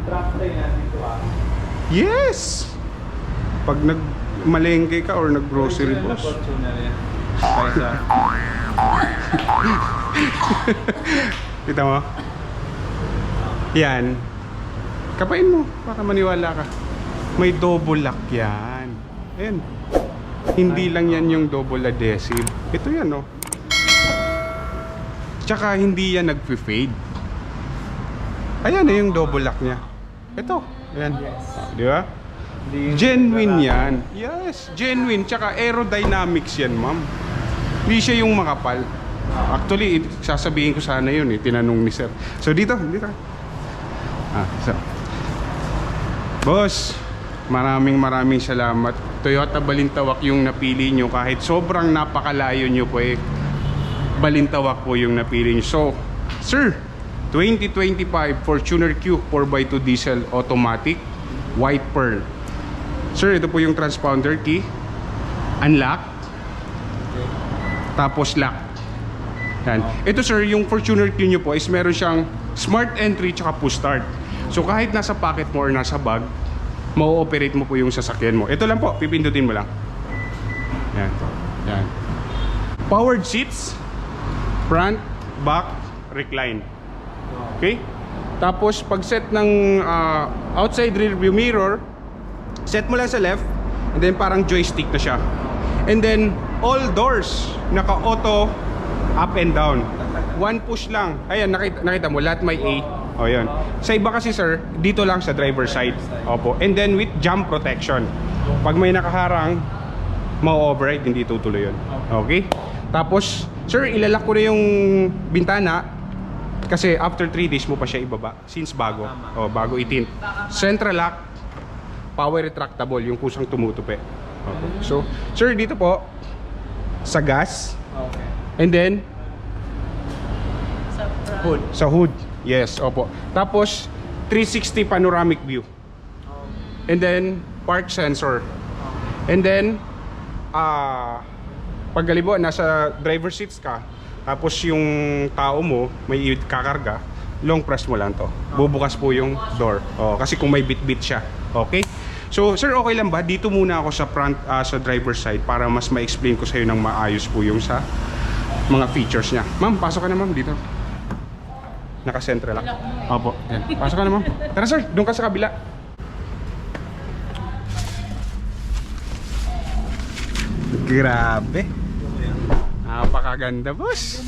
Truck tayo nga dito ah. Yes! Pag nagmalengke ka or nag-grocery boss. Fortuner yan. Kaysa. Kita mo? Yan. Kapain mo para maniwala ka. May double lock yan. Ayan. Hindi lang yan yung double adhesive. Ito yan, oh. Tsaka hindi yan nag-fade. Ayan na yung double lock niya. Ito. Ayan. Di ba? Genuine yan. Yes, genuine. Tsaka aerodynamics yan, ma'am. Hindi siya yung makapal. Actually, sasabihin ko sana yun eh. Tinanong ni sir. So dito. So. Boss, maraming salamat. Toyota Balintawak yung napili nyo. Kahit sobrang napakalayo nyo po eh. Balintawak po yung napili nyo. So, sir, 2025 Fortuner Q 4x2 diesel automatic white pearl. Sir, ito po yung transponder key. Unlock. Tapos lock. Yan. Ito sir, yung Fortuner Q nyo po is meron siyang smart entry tsaka push start. So kahit nasa pocket mo or nasa bag, ma-ooperate mo po yung sasakyan mo. Ito lang po, pipindutin mo lang. Yan. Yan. Powered seats, front, back, recline. Okay? Tapos pag set ng outside rear view mirror, set mo lang sa left, and then parang joystick na siya. And then all doors naka-auto up and down. One push lang. Ayan, nakita mo lahat may A. O yun. Sa iba kasi sir, dito lang sa driver side. Opo. And then with jump protection. Pag may nakaharang, ma-override, hindi tutuloy yun. Okay? Tapos, sir, ilalak ko na yung bintana kasi after 3 days mo pa siya ibaba. Since bago. O, bago 18. Central lock, power retractable, yung kusang tumutupi. Okay. So, sir, dito po, sa gas. Okay. And then, Hood. sa hood. Yes, opo. Tapos 360 panoramic view. And then park sensor. And then pagkalibo nasa driver seats ka, tapos yung tao mo may kakarga, long press mo lang to. Bubukas po yung door. Kasi kung may bit-bit siya. Okay? So, sir, okay lang ba? Dito muna ako sa front, sa driver side para mas ma-explain ko sa iyo ng maayos po yung sa mga features niya. Ma'am, pasok ka na ma'am dito. Naka-central lang. Opo. Yan. Pasok ka na ma'am. Tara sir, doon ka sa kabila. Grabe. Napakaganda, boss.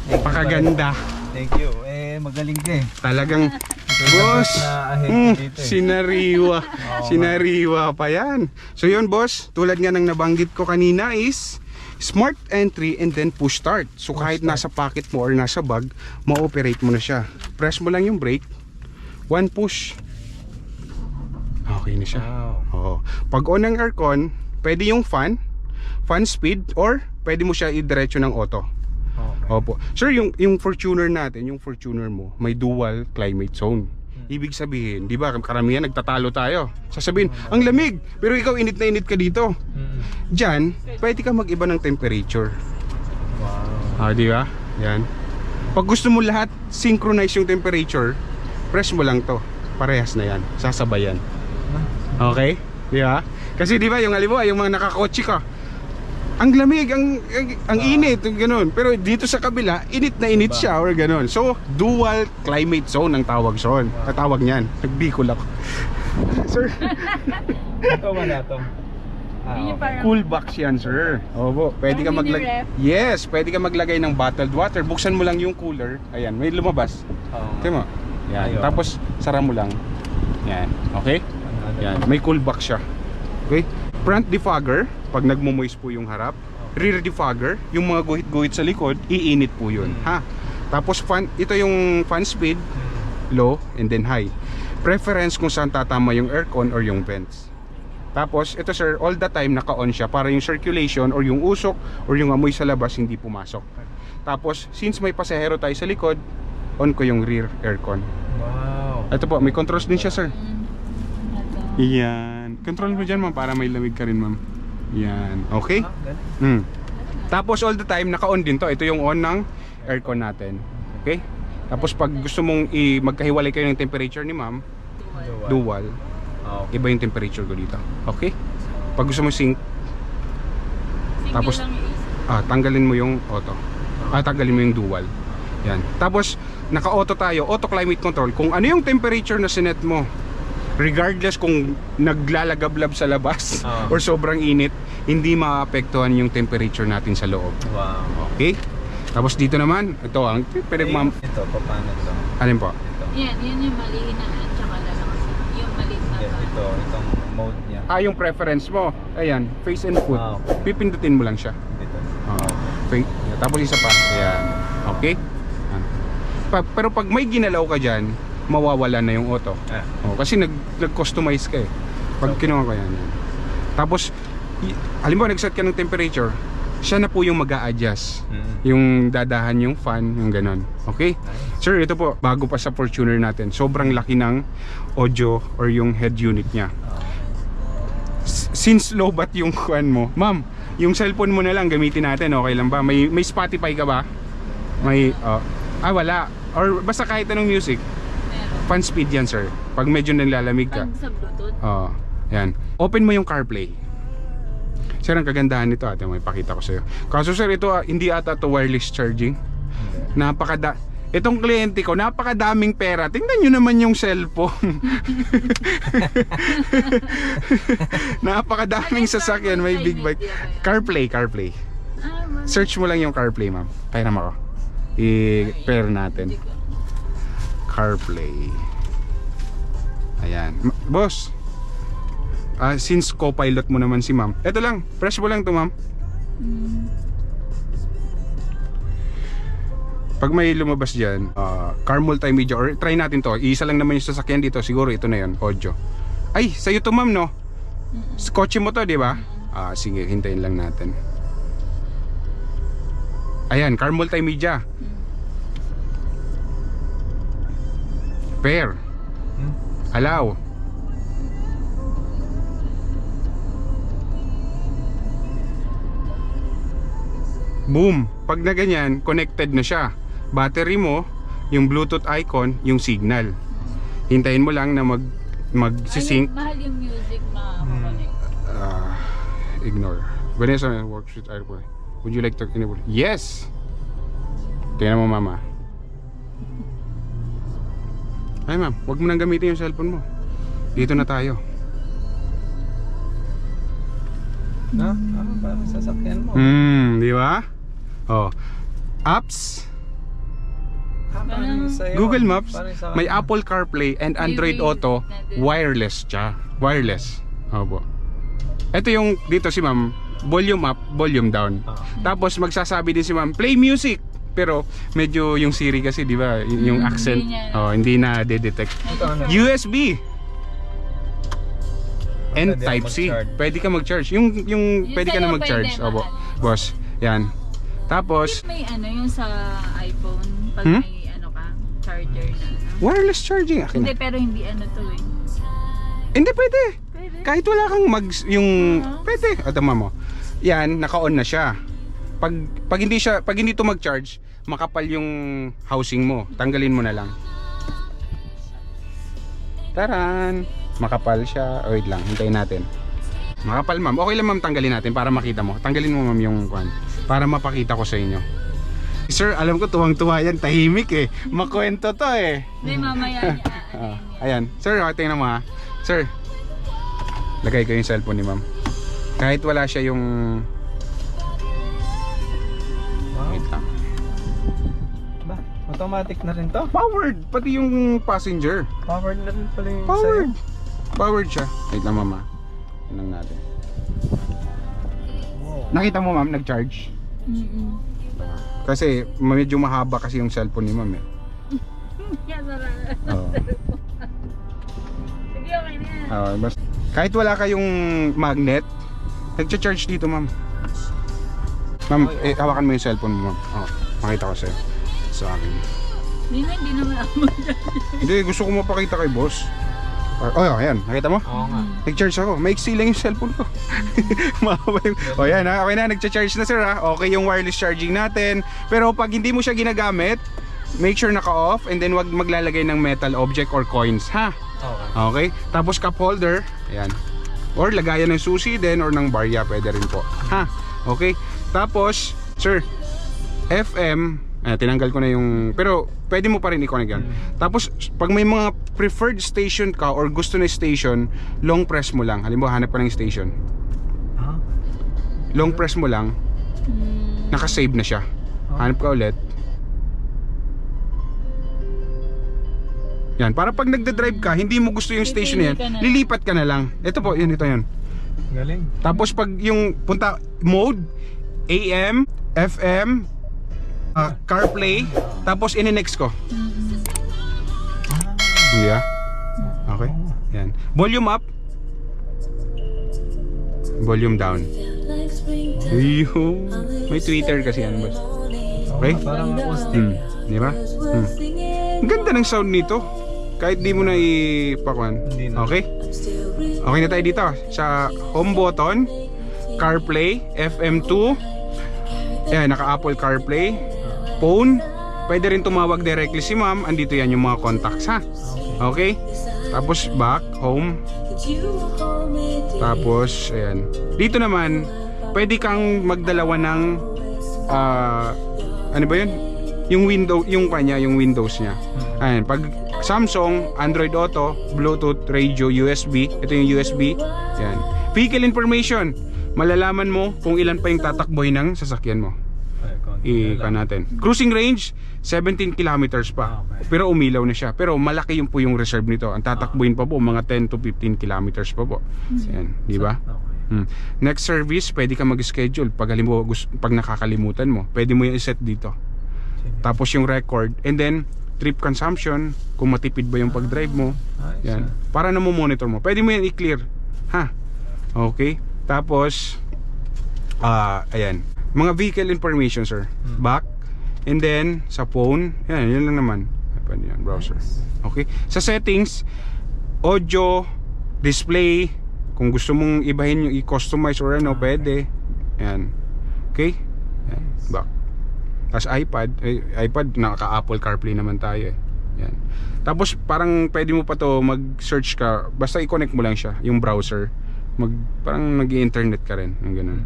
Napakaganda. Thank you. Magaling ka eh. Talagang, boss, Dito eh. sinariwa. Sinariwa pa yan. So yun, boss, tulad nga ng nabanggit ko kanina is smart entry and then push start. So kahit nasa pocket mo or nasa bag, ma-operate mo na siya. Press mo lang yung brake, one push, okay na siya. Oo. Pag on ng aircon, pwede yung fan speed, or pwede mo siya idiretso ng auto. Opo. Sir, yung Fortuner natin, yung Fortuner mo, may dual climate zone. Ibig sabihin, di ba, karamihan nagtatalo tayo. Sasabihin, ang lamig, pero ikaw init na init ka dito. Diyan, pwede ka mag-iba ng temperature. Wow. Di ba? Yan. Pag gusto mo lahat synchronize yung temperature, press mo lang to. Parehas na yan. Sasabayan. Okay? Di ba? Kasi di ba, yung halimbawa, yung mga nakakotse ka, ang lamig, ang init, ganoon. Pero dito sa kabila, init na init siya or ganoon. So, dual climate zone ang tawag zone. Tatawag niyan. Nagbikol ako. Sir, Ito wala to. cool box yan, sir. Opo, pwede ka maglagay. Yes, pwede ka maglagay ng bottled water. Buksan mo lang yung cooler. Ayan, may lumabas. Tingnan mo. Yan. Tapos sara mo lang. Yan. Okay? Yan, may cool box siya. Okay? Front defogger, pag nagmo-moist po yung harap. Rear defogger, yung mga guhit-guhit sa likod, iinit po yun. Ha? Tapos fan, ito yung fan speed, low and then high. Preference kung saan tatama yung aircon or yung vents. Tapos ito sir, all the time naka-on siya para yung circulation or yung usok or yung amoy sa labas hindi pumasok. Tapos since may pasahero tayo sa likod, on ko yung rear aircon. Wow. Ito po, may controls din siya sir. Yan. Control mo dyan ma'am para may lamig ka rin ma'am. Yan. Okay? Tapos all the time naka-on din to. Ito yung on ng aircon natin. Okay? Tapos pag gusto mong magkahiwalay kayo ng temperature ni ma'am, dual, Okay. iba yung temperature ko dito. Okay? Pag gusto mo sync, Single tapos lang yung isa. tanggalin mo yung auto. Tanggalin mo yung dual. Yan. Tapos naka-auto tayo, auto climate control. Kung ano yung temperature na sinet mo, regardless kung naglalagablab sa labas or sobrang init, hindi maapektuhan yung temperature natin sa loob. Wow. Okay? Tapos dito naman, ito ang Ito, paano ito? alin po? Ito. Yan yung maliit na tsaka lalaki. Yung maliit na Itong mode niya. Yung preference mo. Ayan, face and foot. Pipindutin mo lang siya. Dito. Tapos isa pa. Ayan. Okay? Ayan. Pero pag may ginalaw ka dyan, mawawala na yung auto. Kasi nag-customize ka eh. Pag kinuha ko yan. Tapos, halimbawa nag-set ka ng temperature, siya na po yung mag-a-adjust. Yung dadahan yung fan, yung ganon. Okay? Sir, ito po, bago pa sa Fortuner natin, sobrang laki ng audio or yung head unit niya. Since low bat yung fan mo, ma'am, yung cellphone mo na lang gamitin natin, okay lang ba? May Spotify ka ba? May, wala. Or basta kahit anong music. meron. Fan speed yan, sir. Pag medyo nalalamig ka. Pag sa Bluetooth. Yan. Open mo yung CarPlay. Sir, ang kagandahan nito, ate, may pakita ko sa'yo. Kaso sir, ito hindi ata to wireless charging. Itong kliyente ko, napakadaming pera. Tingnan nyo naman yung cellphone. Napakadaming sasakyan, may big bike. CarPlay. Search mo lang yung CarPlay, ma'am. Pairam ako. I-pair natin. CarPlay. Ayan. Boss, since co-pilot mo naman si ma'am, eto lang, press mo lang to, ma'am. Pag may lumabas dyan, car multimedia, or try natin to, isa lang naman yung sasakyan dito, siguro ito na yun, audio. Ay, sa'yo to, ma'am, no? Kotse mo to, di ba? Sige, hintayin lang natin. Ayan, car multimedia. Pair. Allow. Boom! Pag na ganyan, connected na siya. Battery mo, yung Bluetooth icon, yung signal. Hintayin mo lang na mag-sync. Mahal yung music ma-connect. Ignore. Vanessa works with AirPlay. Would you like to enable? Yes! Tingnan mo, mama. Ay, ma'am, wag mo nang gamitin yung cellphone mo. Dito na tayo. Parang sasakyan mo. Di ba? Apps, Parang sa'yo. Google Maps, Parang sa akin. may Apple CarPlay and Android Auto, wireless siya. Wireless. Opo. Ito yung dito si ma'am, volume up, volume down. Tapos magsasabi din si ma'am, play music. Pero medyo yung Siri kasi, di ba, yung accent, hindi na de-detect. Ito ano? USB and Pwede Type C. mag-charge. Pwede ka mag-charge. Yung pwede ka na sa'yo mag-charge. pwede, Opo. mahal. Boss, yan. Tapos, May yung sa iPhone, pag may charger na wireless charging. Akin Hindi, na. pero hindi to eh. Hindi pwede. Pwede. Kahit wala kang pwede. Tama mo. Yan, naka-on na siya. Pag hindi to mag-charge, makapal yung housing mo. Tanggalin mo na lang. Taran! Makapal siya. Wait lang, hintayin natin. Makapal, ma'am. Okay lang, ma'am, tanggalin natin para makita mo. Tanggalin mo, ma'am, yung kwan para mapakita ko sa inyo. Sir, alam ko tuwang-tuwa yan, tahimik eh. Makwento to eh. Hindi, mamaya niya. Ayan. Sir, tingnan mo ha. Sir, lagay ko yung cellphone ni ma'am. Kahit wala siya yung... Wait lang. Ba, automatic na rin to? Powered! Pati yung passenger. Powered na rin pala yung Powered! sa'yo. Powered siya. Wait lang, mama. Tingnan natin. Wow. Nakita mo, ma'am, nag-charge? Kasi medyo mahaba kasi yung cellphone ni ma'am eh. Oo. Sige, okay na yan. Kahit wala kayong magnet, nag-charge dito, ma'am. Ma'am, hawakan mo yung cellphone mo, ma'am. Makita ko sa'yo. Sa akin. Hindi naman ako Hindi, gusto ko mapakita kay boss. Ayan, nakita mo? Oo nga. Nag-charge ako. Maiksi lang yung cellphone ko. Mahaba yung... Yan ha. Okay na, nag-charge na sir ha. Okay yung wireless charging natin. Pero pag hindi mo siya ginagamit, make sure naka-off and then wag maglalagay ng metal object or coins ha. Okay. Okay? Tapos cup holder, ayan. Or lagayan ng susi din or ng barya, pwede rin po. Ha? Okay? Tapos, sir, FM, tinanggal ko na yung, pero pwede mo pa rin i-connect yan. Tapos, pag may mga preferred station ka or gusto na station, long press mo lang. Halimbawa, hanap ka ng station. Ah, Long press mo lang, nakasave na siya. Hanap ka ulit. Yan, para pag nagda-drive ka, hindi mo gusto yung station na yan, lilipat ka na lang. Ito po, yun, ito yun. galing. Tapos pag yung punta mode, AM, FM, CarPlay, tapos ini-next ko. Yeah. Okay. Yan. Volume up. Volume down. Iyo. May Twitter kasi yan, boss. Okay? Parang acoustic. Di ba? Ang ganda ng sound nito. Kahit di mo na ipakuan. Hindi na. Okay? Okay na tayo dito. Sa home button, CarPlay, FM2. Ayan, naka-Apple CarPlay. Phone. Pwede rin tumawag directly si ma'am. Andito yan yung mga contacts, ha? Okay? Tapos back, home. Tapos, ayan. Dito naman, pwede kang magdalawa ng ano ba yun? Yung window, yung kanya, yung Windows niya. Ayan, pag Samsung, Android Auto, Bluetooth, radio, USB. Ito yung USB. Ayan. Vehicle information. Malalaman mo kung ilan pa yung tatakboy ng sasakyan mo. Ay, konti na Ika lang. natin. Cruising range, 17 kilometers pa. Okay. Pero umilaw na siya. Pero malaki yung po yung reserve nito. Ang tatakbuhin pa po, mga 10 to 15 kilometers pa po. Ayan, di ba? Okay. Next service, pwede ka mag-schedule. Pag halimbawa, pag nakakalimutan mo, pwede mo yung iset dito. Sige. Tapos yung record. And then, trip consumption, kung matipid ba yung pag-drive mo. Ayos, Yan. Para na mo monitor mo. Pwede mo yan i-clear. Ha? Okay. Tapos, ayan. Mga vehicle information, sir. Back. And then, sa phone. Yan, yun lang naman. Pwede yan, browser. Okay. Sa settings, audio, display, kung gusto mong ibahin yung i-customize or ano, pwede. Yan. Okay. Yan. Back. Tapos iPad, naka-Apple CarPlay naman tayo eh. Yan. Tapos parang pwede mo pa to mag-search ka, basta i-connect mo lang siya, yung browser. Parang nag-i-internet ka rin, yung ganun.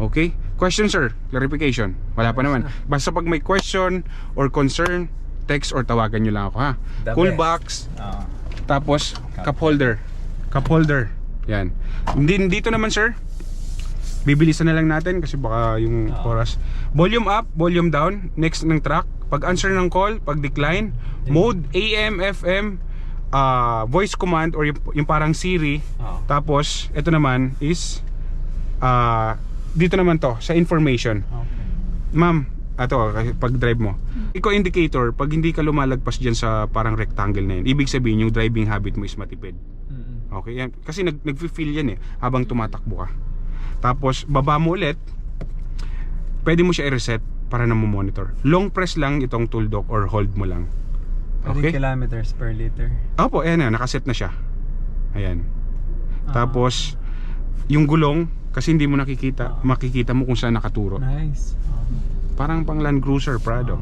Okay? Question, sir? Clarification? Wala pa naman. Basta pag may question or concern, text or tawagan nyo lang ako, ha? The Cool best. box, tapos cup holder. Cup holder. Yan. Dito naman, sir, bibilisan na lang natin kasi baka yung oras. Volume up, volume down. Next ng track. Pag answer ng call, pag decline. Mode AM, FM, voice command or yung parang Siri. Tapos ito naman is dito naman to sa information. Okay. Ma'am, pag drive mo, eco indicator, pag hindi ka lumalagpas dyan sa parang rectangle na yan, ibig sabihin yung driving habit mo is matipid. Okay, yan. Kasi nag-feel yan eh habang tumatakbo ka. Tapos baba mo ulit, pwede mo siya i-reset para na mo monitor. Long press lang itong tool dock or hold mo lang. Okay? Kilometers per liter. Opo, ayan na, nakaset na siya. Ayan. Tapos yung gulong, kasi hindi mo nakikita, makikita mo kung saan nakaturo. Nice. Parang pang Land Cruiser Prado.